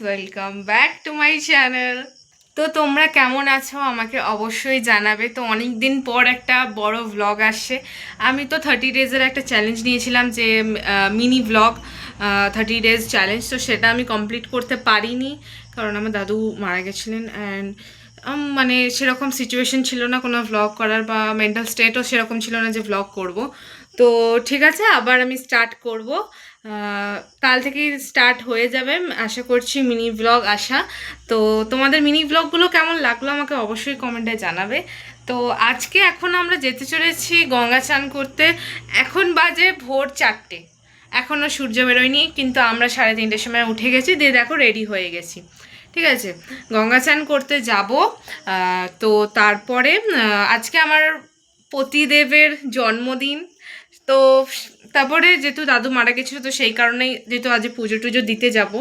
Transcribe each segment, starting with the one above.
Welcome back to my channel. তো তোমরা কেমন আছো আমাকে অবশ্যই জানাবে। তো অনেক দিন পর একটা বড় ভ্লগ আসছে। আমি তো 30 ডেজের একটা চ্যালেঞ্জ নিয়েছিলাম, যে মিনি ভ্লগ 30 ডেজ চ্যালেঞ্জ। তো সেটা আমি কমপ্লিট করতে পারিনি, কারণ আমার দাদু মারা গেছিলেন। অ্যান্ড মানে সেরকম সিচুয়েশন ছিল না কোনো ভ্লগ করার, বা মেন্টাল স্টেটও সেরকম ছিল না যে ভ্লগ করব। তো ঠিক আছে, আবার আমি স্টার্ট করব। কাল থেকেই স্টার্ট হয়ে যাবে আশা করছি মিনি ব্লগ আসা। তো তোমাদের মিনি ব্লগগুলো কেমন লাগলো আমাকে অবশ্যই কমেন্টে জানাবে। তো আজকে এখন আমরা যেতে চলেছি গঙ্গা স্নান করতে। এখন বাজে ভোর 4টে, এখনও সূর্য বেরোয়নি, কিন্তু আমরা 3:30টার সময় উঠে গেছি, দিয়ে দেখো রেডি হয়ে গেছি। ঠিক আছে, গঙ্গা স্নান করতে যাব। তো তারপরে আজকে আমার পতিদেবের জন্মদিন। তো তারপরে যেহেতু দাদু মারা গেছিলো, তো সেই কারণেই যেহেতু আজ পুজো টুজো দিতে যাব,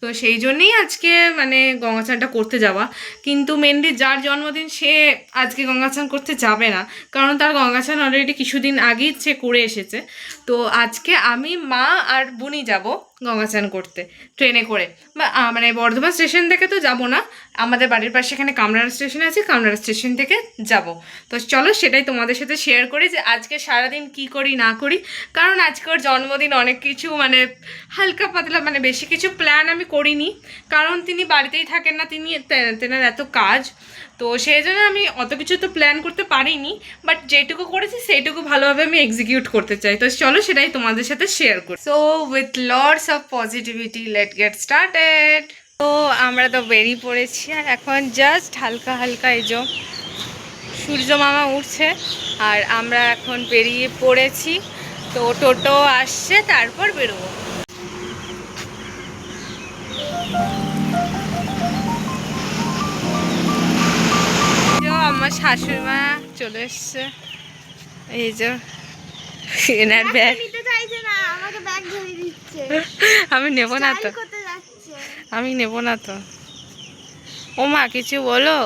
তো সেই জন্যেই আজকে মানে গঙ্গা স্নানটা করতে যাওয়া। কিন্তু মেনলি যার জন্মদিন সে আজকে গঙ্গা স্নান করতে যাবে না, কারণ তার গঙ্গা স্নান অলরেডি কিছুদিন আগেই সে করে এসেছে। তো আজকে আমি, মা আর বুনি যাব গঙ্গা স্নান করতে ট্রেনে করে। বা মানে বর্ধমান স্টেশন থেকে তো যাব না, আমাদের বাড়ির পাশে এখানে কামরাড়া স্টেশন আছে, কামরাড়া স্টেশন থেকে যাব। তো চলো সেটাই তোমাদের সাথে শেয়ার করি, যে আজকে সারাদিন কি করি না করি। কারণ আজকে ওর জন্মদিন, অনেক কিছু মানে হালকা পাতলা, মানে বেশি কিছু প্ল্যান আমি করিনি, কারণ তিনি বাড়িতেই থাকেন না, তেনার এত কাজ। তো সেই জন্য আমি অত কিছু তো প্ল্যান করতে পারিনি, বাট যেটুকু করেছি সেইটুকু ভালোভাবে আমি এক্সিকিউট করতে চাই। তো চলো সেটাই তোমাদের সাথে শেয়ার করি। So with lots of positivity late get started. তো আমরা তো বেরিয়ে পড়েছি, আর এখন জাস্ট হালকা হালকা এই যে সূর্য মামা উঠছে, আর আমরা এখন বেরিয়ে পড়েছি। তো টোটো আসছে, তারপর বেরোবো। আমার শাশুড়ি মা চলে এসছে, এই যে এনার ব্যাগ। আমি নেব না তো, আমি নেব না তো। ও মা কিছু বলো,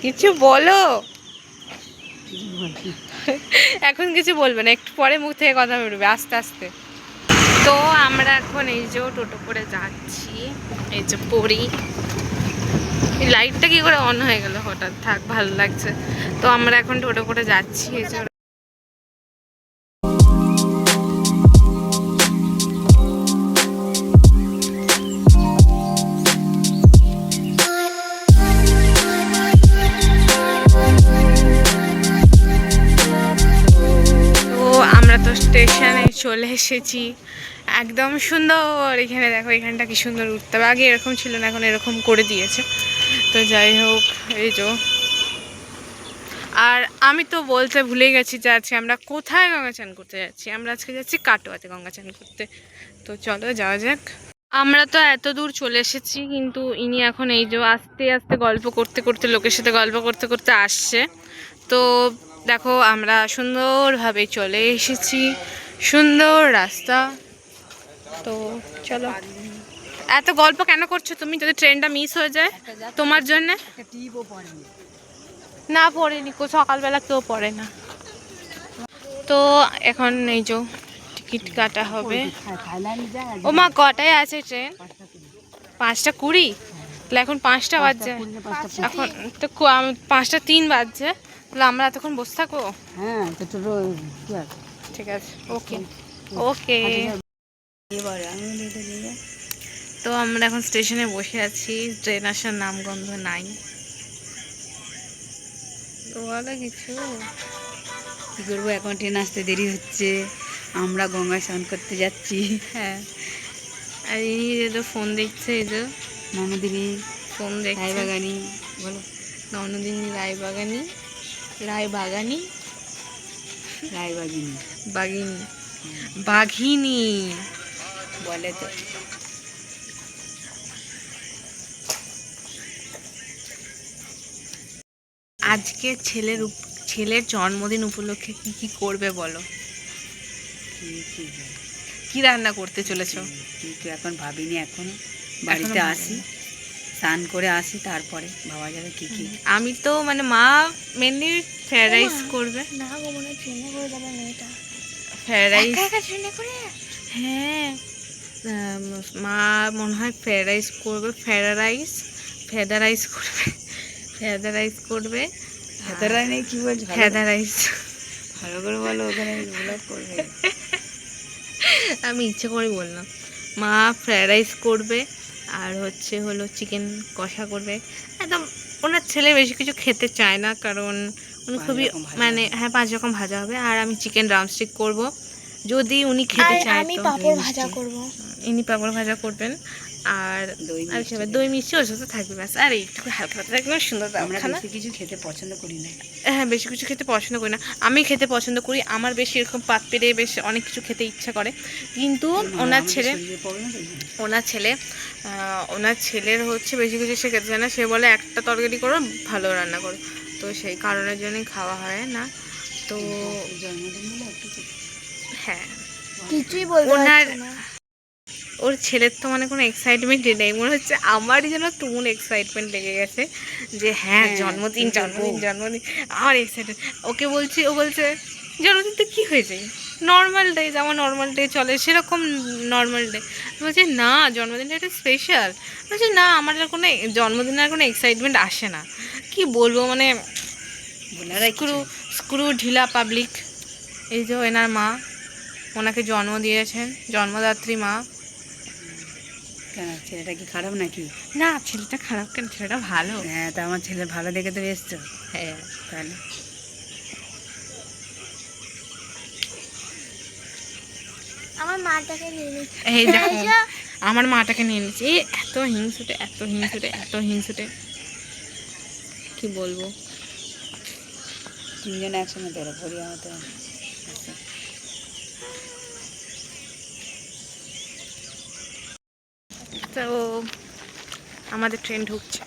কিছু বলো। এখন কিছু বলবে না, একটু পরে মুখ থেকে কথা বেরোবে আস্তে আস্তে। তো আমরা এখন এই যে টোটো করে যাচ্ছি, এই যে পড়ি। এই লাইটটা কি করে অন হয়ে গেল হঠাৎ, থাক ভালো লাগছে। তো আমরা এখন টোটো করে যাচ্ছি, এই যে স্টেশনে চলে এসেছি। একদম সুন্দর, এখানে দেখো, এখানটা কি সুন্দর উঠতে হবে। আগে এরকম ছিল না, এখন এরকম করে দিয়েছে। তো যাই হোক, এই যে। আর আমি তো বলতে ভুলে গেছি যে আজকে আমরা কোথায় গঙ্গা চান করতে যাচ্ছি। আমরা আজকে যাচ্ছি কাটোয়াতে গঙ্গা চান করতে। তো চলো যাওয়া যাক। আমরা তো এত দূর চলে এসেছি, কিন্তু ইনি এখন এই যে আস্তে আস্তে গল্প করতে করতে, লোকের সাথে গল্প করতে করতে আসছে। তো দেখো আমরা সুন্দরভাবে চলে এসেছি, সুন্দর রাস্তা। তো চলো। এত গল্প কেন করছো তুমি, যদি ট্রেনটা মিস হয়ে যায় তোমার জন্য? না পড়েনি, সকালবেলা কেউ পড়ে না। তো এখন এই যে টিকিট কাটা হবে। ও মা কটায় আছে ট্রেন? 5:20। তাহলে এখন 5টা বাজছে, এখন তো 5:03 বাজছে। তাহলে আমরা এতক্ষণ বসে থাকবো? হ্যাঁ, ঠিক আছে, ওকে ওকে। তো আমরা এখন স্টেশনে বসে আছি, ট্রেন আসার নামগন্ধ নাই। তো বলো কিছু। কী করবো, এখন ট্রেন আসতে দেরি হচ্ছে, আমরা গঙ্গা স্নান করতে যাচ্ছি। হ্যাঁ, আর ইনি তো ফোন দেখছে, এই যে ননদিনী ফোন দেখছে। রায়বাগানি বলো, ননদিনী রায়বাগানি, রায়বাগানি, রায়বাগিনী, বাগিনী, বাঘিনী বলে তো। আজকে ছেলের জন্মদিন উপলক্ষে কি কি করবে বলো? কি রান্না করতে চলেছো? কিন্তু এখন ভাবিনি, এখন বাড়িতে আসি, স্নান করে আসি, তারপরে ভাবা যাবে কি কি। আমি তো মানে মা মেনলি ফ্রাইড রাইস করবে। না গো, মনে ট্রেনে করে যাবে মেয়েটা। ফ্রাইড রাইস ট্রেনে করে? হ্যাঁ, মা মনে হয় ফ্রায়েড রাইস করবে, ফ্রায়েড রাইস করবে, ফ্রায়েড রাইস করবে। নেই কি বলছো? ফ্রায়েড রাইস ভালো করে বলো, ওখানে ব্লগ করবে। আমি ইচ্ছে করে বললাম। মা ফ্রায়েড রাইস করবে আর হলো চিকেন কষা করবে। একদম ওনার ছেলে বেশি কিছু খেতে চায় না, কারণ উনি খুবই মানে হ্যাঁ 5 রকম ভাজা হবে। আর আমি চিকেন ড্রামস্টিক করব যদি উনি খেতে চায়। আমি তো পাঁপড় ভাজা করব। ইনি পাঁপড় ভাজা করবেন আর দই মিষ্টি ওর সাথে থাকবে ব্যাস। আর একটু হালকা পাতলা একদম সুন্দর আমরা খানা। বেশি কিছু খেতে পছন্দ করি না। হ্যাঁ বেশি কিছু খেতে পছন্দ করি না, আমি খেতে পছন্দ করি। আমার বেশি এরকম পাত পেরে বেশ অনেক কিছু খেতে ইচ্ছা করে, কিন্তু ওনার ছেলের হচ্ছে বেশি কিছু সে খেতে চায় না। সে বলে একটা তরকারি করো, ভালো রান্না করো, তো সেই কারণের জন্যই খাওয়া হয় না। তো হ্যাঁ কিছুই বলতে পারছি না। ওর ছেলের তো মানে কোনো এক্সাইটমেন্টই নেই, মনে হচ্ছে আমারই যেন তুমুল এক্সাইটমেন্ট লেগে গেছে যে হ্যাঁ জন্মদিন। আমার এক্সাইটেড। ওকে বলছি, ও বলছে জন্মদিন তো কী হয়েছে, নর্মাল ডে, যেমন নর্মাল ডে চলে সেরকম নর্মাল ডে। বলছি না জন্মদিনটা একটা স্পেশাল। বলছি না আমার আর কোনো জন্মদিনের কোনো এক্সাইটমেন্ট আসে না। কি বলবো মানে স্ক্রু ঢিলা পাবলিক। এই যে এনার মা ওনাকে জন্ম দিয়েছেন, জন্মদাত্রী মা। কেন ছেলেটা কি খারাপ নাকি? না ছেলেটা খারাপ কেন, ছেলেটা ভালো। হ্যাঁ, তা আমার ছেলে ভালো দেখে তো এসছো। হ্যাঁ তাহলে আমার মাটাকে নিয়ে নিচ্ছি। এই দেখো আমার মাটাকে নিয়ে নিচ্ছে। এই এত হিংসুটে কি বলবো। তিনজন একসঙ্গে ধরো পড়ি আমার তো। তো আমাদের ট্রেন ঢুকছে।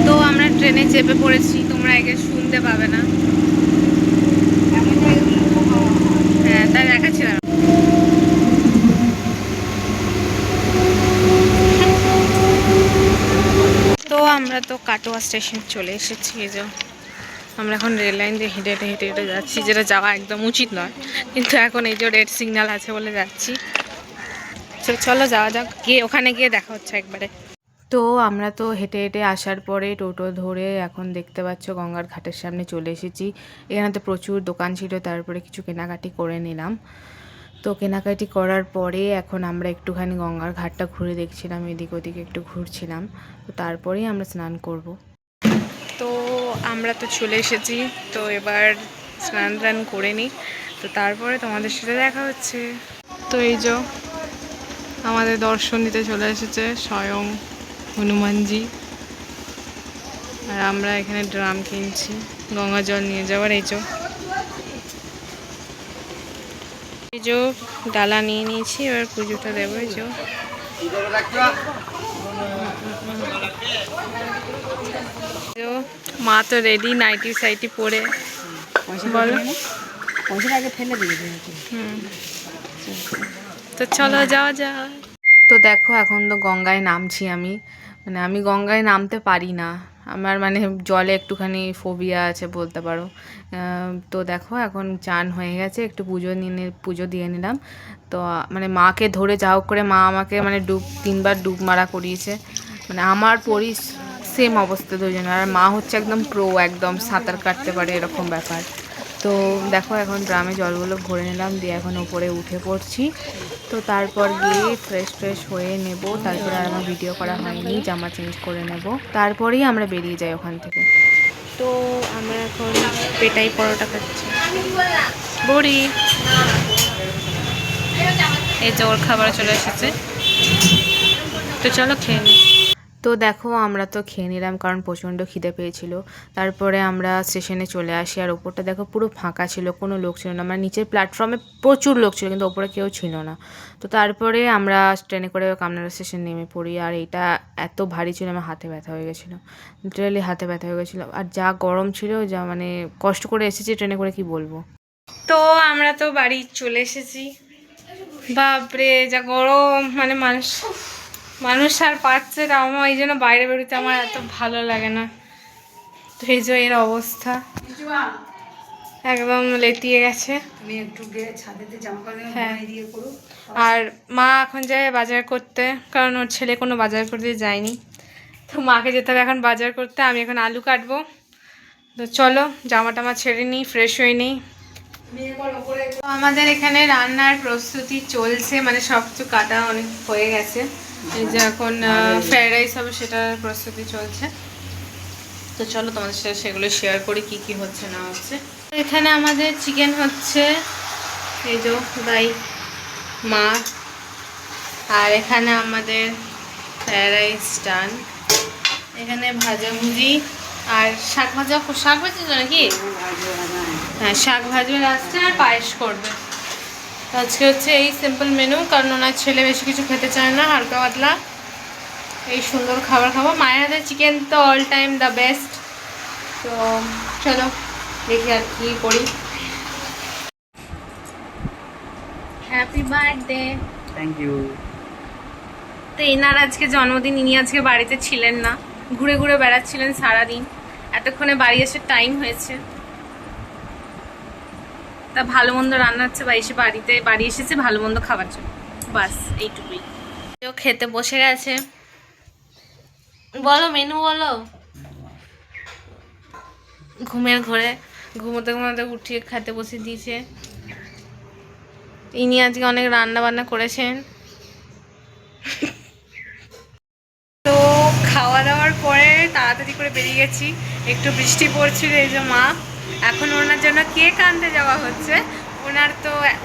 তো আমরা ট্রেনে চেপে পড়েছি, তোমরা একে শুনতে পাবে না। হ্যাঁ তাই দেখাচ্ছিলাম। তো আমরা তো কাটোয়া স্টেশন চলে এসেছি। এই যে আমরা এখন রেল লাইন দিয়ে হেঁটে যাচ্ছি, যেটা যাওয়া একদম উচিত নয়, কিন্তু এখন এই যে রেড সিগন্যাল আছে বলে যাচ্ছি। চলো যাওয়া যাক, গিয়ে ওখানে গিয়ে দেখা হচ্ছে একবারে। তো আমরা তো হেঁটে আসার পরে টোটো ধরে এখন দেখতে পাচ্ছ গঙ্গার ঘাটের সামনে চলে এসেছি। এখানে তো প্রচুর দোকান ছিল, তারপরে কিছু কেনাকাটি করে নিলাম। তো কেনাকাটি করার পরে এখন আমরা একটুখানি গঙ্গার ঘাটটা ঘুরে দেখছিলাম, এদিক ওদিকে একটু ঘুরছিলাম। তো তারপরেই আমরা স্নান করব। তো আমরা তো চলে এসেছি, তো এবার স্নান টান করে নিই, তো তারপরে তোমাদের সাথে দেখা হচ্ছে। তো এই যে আমাদের দর্শন দিতে চলে এসেছে স্বয়ং হনুমানজি, আর আমরা এখানে ড্রাম কিনছি গঙ্গা জল নিয়ে যাওয়ার। এই যে ডালা নিয়ে নিয়েছি, এবার পুজোটা দেবো। এই যে মা তো রেডি, নাইটি সাইটি পরে। বলো আগে ফেলে দিয়ে। তো চলো যাওয়া যাক। তো দেখো এখন তো গঙ্গায় নামছি আমি, মানে আমি গঙ্গায় নামতে পারি না, আমার মানে জলে একটুখানি ফোবিয়া আছে বলতে পারো। তো দেখো এখন চান হয়ে গেছে, একটু পুজো দিয়ে নিলাম। তো মানে মাকে ধরে যা হোক করে মা আমাকে মানে 3বার ডুব মারা করিয়েছে, মানে আমার সেম অবস্থা দুজনের। আর মা হচ্ছে একদম প্রো, একদম সাঁতার কাটতে পারে এরকম ব্যাপার। তো দেখো এখন ড্রামে জলগুলো ভরে নিলাম, দিয়ে এখন ওপরে উঠে পড়ছি। তো তারপর গিয়ে ফ্রেশ হয়ে নেব, তারপরে আর আমার ভিডিও করা হয়নি, জামা চেঞ্জ করে নেব, তারপরেই আমরা বেরিয়ে যাই ওখান থেকে। তো আমরা এখন পেটাই পরোটা খাচ্ছি। বড়ি এই যে ওর খাবার চলে এসেছে, তো চলো খেয়ে নিই। তো দেখো আমরা তো খেয়ে নিলাম, কারণ প্রচণ্ড খিদে পেয়েছিল। তারপরে আমরা স্টেশনে চলে আসি, আর ওপরটা দেখো পুরো ফাঁকা ছিল, কোনো লোক ছিল না। মানে নিচের প্ল্যাটফর্মে প্রচুর লোক ছিল, কিন্তু ওপরে কেউ ছিল না। তো তারপরে আমরা ট্রেনে করে কামনাড়া স্টেশন নেমে পড়ি, আর এটা এত ভারী ছিল আমার হাতে ব্যথা হয়ে গেছিলো, লিটারালি হাতে ব্যথা হয়ে গেছিলো। আর যা গরম ছিল, যা মানে কষ্ট করে এসেছি ট্রেনে করে, কি বলবো। তো আমরা তো বাড়ি চলে এসেছি, বাপরে যা গরম, মানে মানুষ মানুষ আর পাচ্ছে না, আমার এই জন্য বাইরে বেরোতে আমার এত ভালো লাগে না। তো এই যে এর অবস্থা একদম লেতিয়ে গেছে। তুমি একটু গিয়ে ছাদেতে জামা কাপড় হ্যাঁ। গায়ে দিয়ে করো। আর মা এখন যায় বাজার করতে, কারণ ওর ছেলে কোনো বাজার করতে যায়নি। তো মাকে যেতে হবে এখন বাজার করতে। আমি এখন আলু কাটবো। তো চলো জামা টামা ছেড়ে নিই, ফ্রেশ হয়ে নিই। তো আমাদের এখানে রান্নার প্রস্তুতি চলছে, মানে সব কিছু কাটা অনেক হয়ে গেছে। এই যে এখন ফ্রাইড রাইস হবে, সেটার প্রস্তুতি চলছে। তো চলো তোমাদের সাথে সেগুলো শেয়ার করি কি কি হচ্ছে না হচ্ছে। এখানে আমাদের চিকেন হচ্ছে, এই যে ভাই মা, আর এখানে আমাদের ফ্রাইড রাইস ডান, এখানে ভাজাভুজি আর শাক ভাজি তো নাকি? হ্যাঁ, শাক ভাজবে লাস্টে, আর পায়েস করবে। তো আজকে হচ্ছে এই সিম্পল মেনু, কারণ ওনার ছেলে বেশি কিছু খেতে চায় না, হালকা পাতলা এই সুন্দর খাবার খাবো। মায়ের হাতে চিকেন তো অল টাইম দ্য বেস্ট। তো চলো দেখি আর কি করি। Happy birthday. Thank you. তো এনার আজকে জন্মদিন, ইনি আজকে বাড়িতে ছিলেন না, ঘুরে ঘুরে বেড়াচ্ছিলেন সারাদিন। এতক্ষণে বাড়ি এসে টাইম হয়েছে, তা ভালো মন্দ রান্না হচ্ছে, বাড়ি এসেছে ভালো মন্দ খাবার জন্য, বাস এইটুকুই। কেউ খেতে বসে গেছে, বলো মেনু বলো। ঘুমের ঘরে ঘুমোতে ঘুমোতে উঠিয়ে খেতে বসে দিয়েছে। ইনি আজকে অনেক রান্না বান্না করেছেন। তো খাওয়া দাওয়ার পরে তাড়াতাড়ি করে বেরিয়ে গেছি, একটু বৃষ্টি পড়ছিল, এই যে মা এখন ওনার জন্য কেক আনতে যাওয়া হচ্ছে।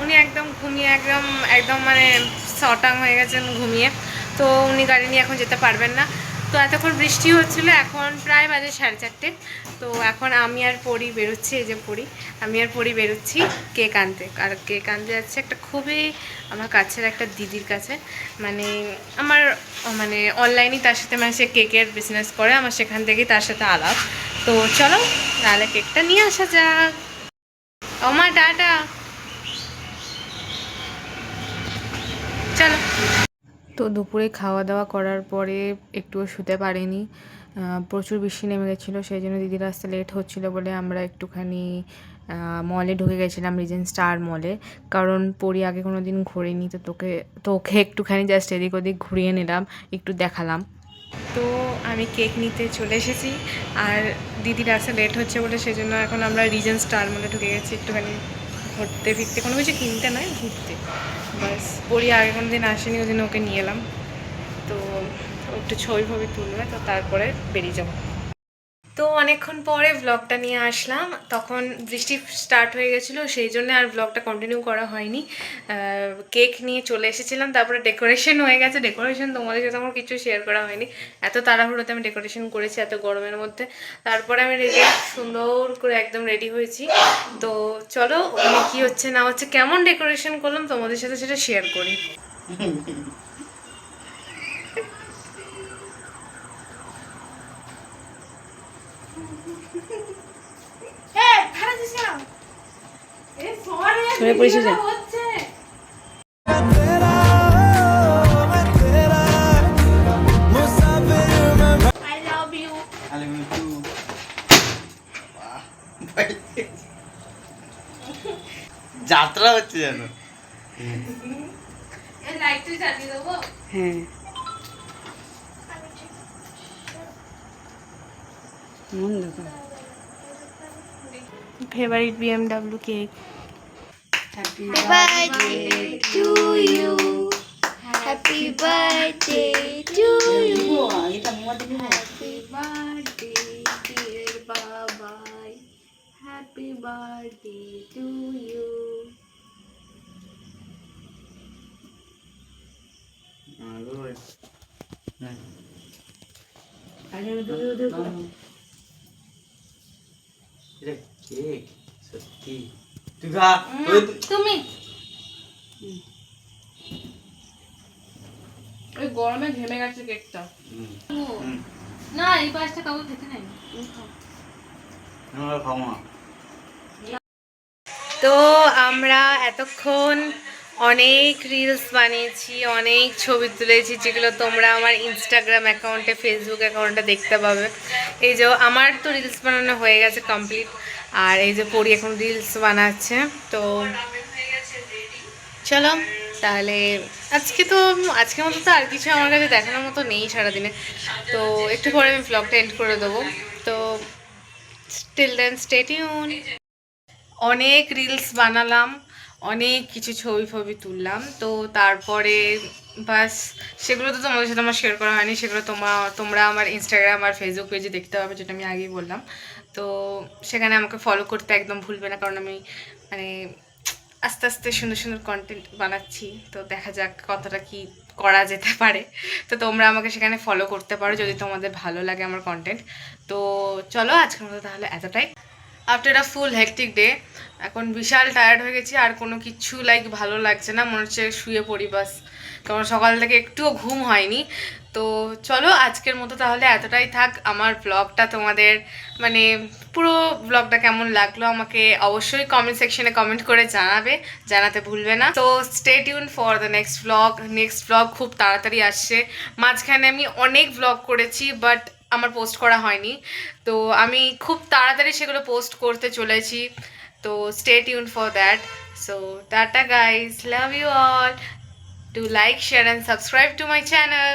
উনি একদম ঘুমিয়ে একদম মানে শটাং হয়ে গেছেন ঘুমিয়ে। তো উনি গাড়ি নিয়ে এখন যেতে পারবেন না। তো এতক্ষণ বৃষ্টি হচ্ছিল, এখন প্রায় বাজে 4:30। তো এখন আমি আর পরি বেরোচ্ছি, এই যে আমি আর পরি বেরোচ্ছি কেক আনতে। আর কেক আনতে যাচ্ছে একটা খুবই আমার কাছের একটা দিদির কাছে, মানে অনলাইনে তার সাথে, মানে সে কেকের বিজনেস করে, আমার সেখান থেকেই তার সাথে আলাপ। তো চলো তাহলে কেকটা নিয়ে আসা যাক। আমার টাটা, চলো। তো দুপুরে খাওয়া দাওয়া করার পরে একটুও শুতে পারিনি, প্রচুর বৃষ্টি নেমে গেছিলো, সেই জন্য দিদির আসতে লেট হচ্ছিলো বলে আমরা একটুখানি মলে ঢুকে গেছিলাম, রিজেন্ট স্টার মলে। কারণ পরি আগে কোনো দিন ঘোরেনি, তো ওকে একটুখানি জাস্ট এদিক ওদিক ঘুরিয়ে নিলাম, একটু দেখালাম। তো আমি কেক নিতে চলে এসেছি, আর দিদির আসতে লেট হচ্ছে বলে সেজন্য এখন আমরা রিজেন্ট স্টার মলে ঢুকে গেছি একটুখানি ঘুরতে ফিরতে, কোনো কিছু কিনতে নয়, ঘুরতে বাস। পরি আগে কোনো দিন আসেনি, ওই জন্য ওকে নিয়ে এলাম। তো একটু ছবি তুলবে, তো তারপরে বেরিয়ে যাবো। তো অনেকক্ষণ পরে ব্লগটা নিয়ে আসলাম, তখন বৃষ্টি স্টার্ট হয়ে গেছিলো, সেই জন্য আর ব্লগটা কন্টিনিউ করা হয়নি। কেক নিয়ে চলে এসেছিলাম, তারপরে ডেকোরেশন হয়ে গেছে। ডেকোরেশন তোমাদের সাথে আমার কিছু শেয়ার করা হয়নি, এত তাড়াহুড়োতে আমি ডেকোরেশন করেছি এত গরমের মধ্যে। তারপরে আমি সুন্দর করে একদম রেডি হয়েছি। তো চলো ওখানে কী হচ্ছে না হচ্ছে, কেমন ডেকোরেশন করলাম তোমাদের সাথে সেটা শেয়ার করি। শুয়ে পড়েছি যে। যাত্রা হচ্ছে যেন। হ্যাঁ, মন দেখো। Favourite BMW cake. Happy birthday to you. Happy birthday to you. এটা মোমা দিবি না? Happy birthday dear বাবাই, Happy birthday to you. এটা কেক সত্যি। তুই খা। তুমি ওই গরমে ঘেমে গেছে কেকটা। না এই পাশটা কাউকে খেতে নাই। আমরা খাবো না। তো আমরা এতক্ষণ অনেক রিলস বানিয়েছি, অনেক ছবি তুলেছি, যেগুলো তোমরা আমার ইনস্টাগ্রাম অ্যাকাউন্টে, ফেসবুক অ্যাকাউন্টে দেখতে পাবে। এই যে আমার তো রিলস বানানো হয়ে গেছে কমপ্লিট, আর এই যে পরি এখন রিলস বানাচ্ছে। তো চলো তাহলে আজকের মতো তো আর কিছু আমার কাছে দেখানোর মতো নেই সারাদিনে, তো একটু পরে আমি ব্লগটা এন্ড করে দেবো। তো স্টিল দেন স্টে টিউন। অনেক রিলস বানালাম, অনেক কিছু ছবি ফবি তুললাম, তো তারপরে বাস সেগুলো তো তোমাদের সাথে আমার শেয়ার করা হয়নি, সেগুলো তোমরা আমার ইনস্টাগ্রাম আর ফেসবুক পেজে দেখতে পাবে, যেটা আমি আগেই বললাম। তো সেখানে আমাকে ফলো করতে একদম ভুলবে না, কারণ আমি মানে আস্তে আস্তে সুন্দর সুন্দর কন্টেন্ট বানাচ্ছি, তো দেখা যাক কতটা কি করা যেতে পারে। তো তোমরা আমাকে সেখানে ফলো করতে পারো যদি তোমাদের ভালো লাগে আমার কন্টেন্ট। তো চলো আজকের মতো তাহলে এতটাই। After a full hectic day এখন বিশাল টায়ার্ড হয়ে গেছি, আর কোনো কিছু ভালো লাগছে না, মনে হচ্ছে শুয়ে পড়ি বাস, কারণ সকাল থেকে একটুও ঘুম হয়নি। তো চলো আজকের মতো তাহলে এতটাই থাক। আমার ব্লগটা তোমাদের মানে পুরো ব্লগটা কেমন লাগলো আমাকে অবশ্যই কমেন্ট সেকশনে কমেন্ট করে জানাতে ভুলবে না। তো stay tune for the next blog খুব তাড়াতাড়ি আসছে। মাঝখানে আমি অনেক ব্লগ করেছি, বাট আমার পোস্ট করা হয়নি, তো আমি খুব তাড়াতাড়ি সেগুলো পোস্ট করতে চলেছি। তো stay tune for that. So tata guys, love you all, do like, share and subscribe to my channel.